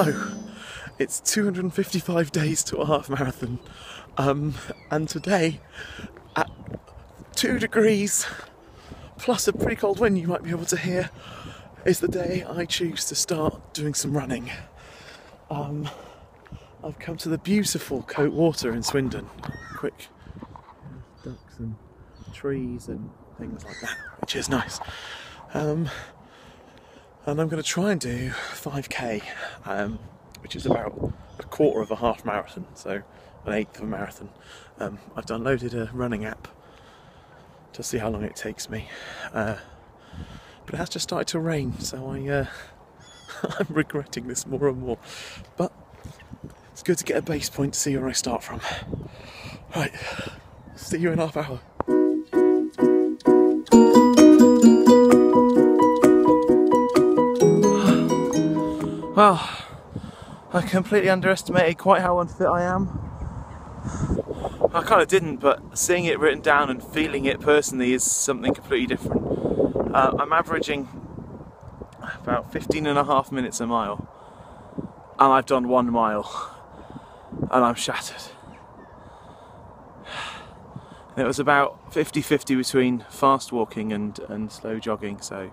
So, it's 255 days to a half marathon, and today, at 2 degrees, plus a pretty cold wind you might be able to hear, is the day I choose to start doing some running. I've come to the beautiful Coat Water in Swindon. Quick ducks and trees and things like that, which is nice. And I'm going to try and do 5k, which is about a quarter of a half marathon, so an eighth of a marathon. I've downloaded a running app to see how long it takes me, but it has just started to rain, so I'm regretting this more and more. But it's good to get a base point to see where I start from. Right, see you in half hour. Well, I completely underestimated quite how unfit I am. I kind of didn't, but seeing it written down and feeling it personally is something completely different. I'm averaging about 15.5 minutes a mile, and I've done 1 mile, and I'm shattered. And it was about 50-50 between fast walking and slow jogging, so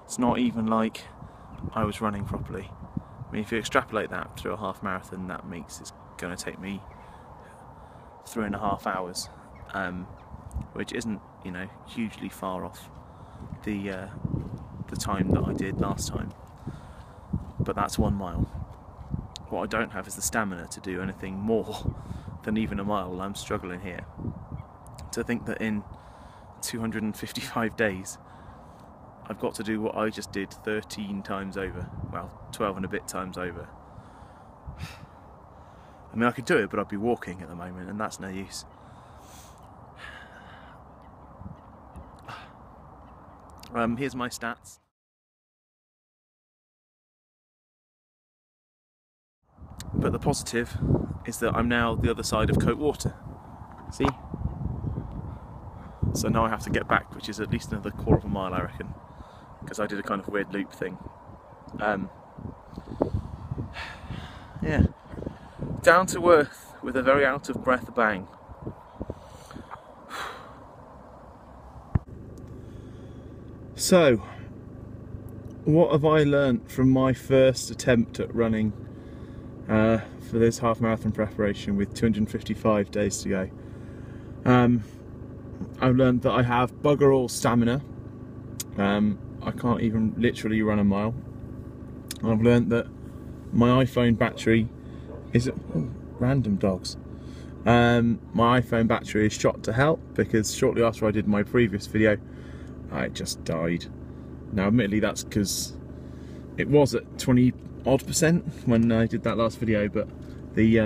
it's not even like I was running properly. I mean, if you extrapolate that through a half marathon, that makes it's going to take me 3.5 hours, which isn't, you know, hugely far off the time that I did last time. But that's 1 mile. What I don't have is the stamina to do anything more than even a mile. I'm struggling here. To think that in 255 days I've got to do what I just did 13 times over. Well, 12 and a bit times over. I mean, I could do it, but I'd be walking at the moment, and that's no use. Here's my stats. But the positive is that I'm now the other side of Coat Water. See? So now I have to get back, which is at least another quarter of a mile, I reckon, because I did a kind of weird loop thing. Yeah, down to earth with a very out of breath bang. So, what have I learnt from my first attempt at running for this half marathon preparation with 255 days to go? I've learned that I have bugger all stamina. I can't even literally run a mile. I've learned that my iPhone battery is random dogs. My iPhone battery is shot to hell because shortly after I did my previous video, it just died. Now, admittedly, that's because it was at 20-odd% when I did that last video, but the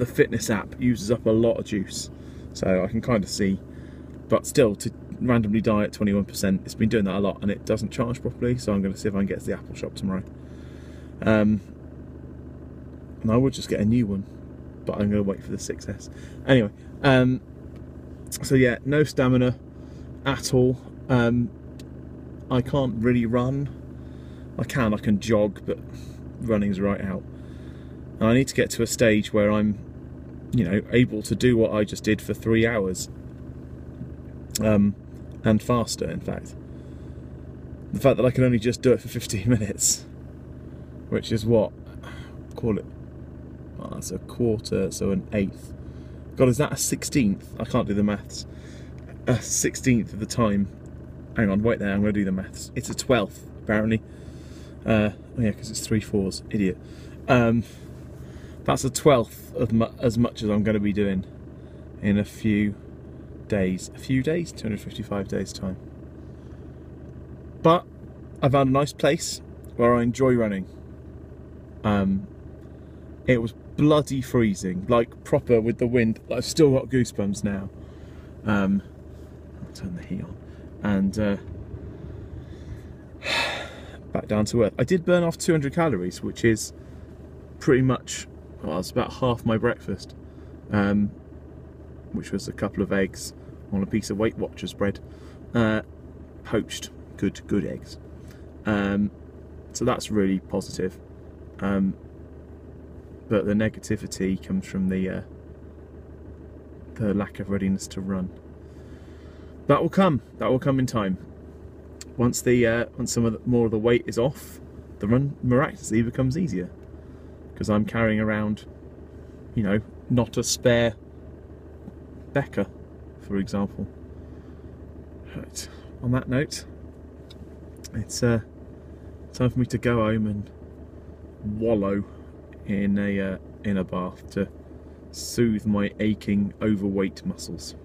fitness app uses up a lot of juice, so I can kind of see. But still, to randomly die at 21%, it's been doing that a lot, and it doesn't charge properly. So I'm going to see if I can get to the Apple shop tomorrow. And I would just get a new one, but I'm going to wait for the 6S. Anyway, so yeah, no stamina at all. I can't really run. I can jog, but running's right out. And I need to get to a stage where I'm, you know, able to do what I just did for 3 hours. And faster, in fact. The fact that I can only just do it for 15 minutes, which is what? Call it, well, that's a quarter, so an eighth. God, is that a 16th? I can't do the maths. A 16th of the time. Hang on, wait there, I'm going to do the maths. It's a 12th, apparently. Oh yeah, because it's 3 fours, idiot. That's a 12th of as much as I'm going to be doing in a few days. 255 days time. But I found a nice place where I enjoy running. It was bloody freezing, like proper with the wind. I've still got goosebumps now. I'll turn the heat on. And back down to earth. I did burn off 200 calories, which is pretty much, well, it's about half my breakfast, which was a couple of eggs on a piece of Weight Watchers bread, poached, good eggs. So that's really positive. But the negativity comes from the lack of readiness to run. That will come. That will come in time. Once more of the weight is off, the run miraculously becomes easier, because I'm carrying around, you know, not a spare Becker, for example. Right. On that note, it's time for me to go home and wallow in a bath to soothe my aching overweight muscles.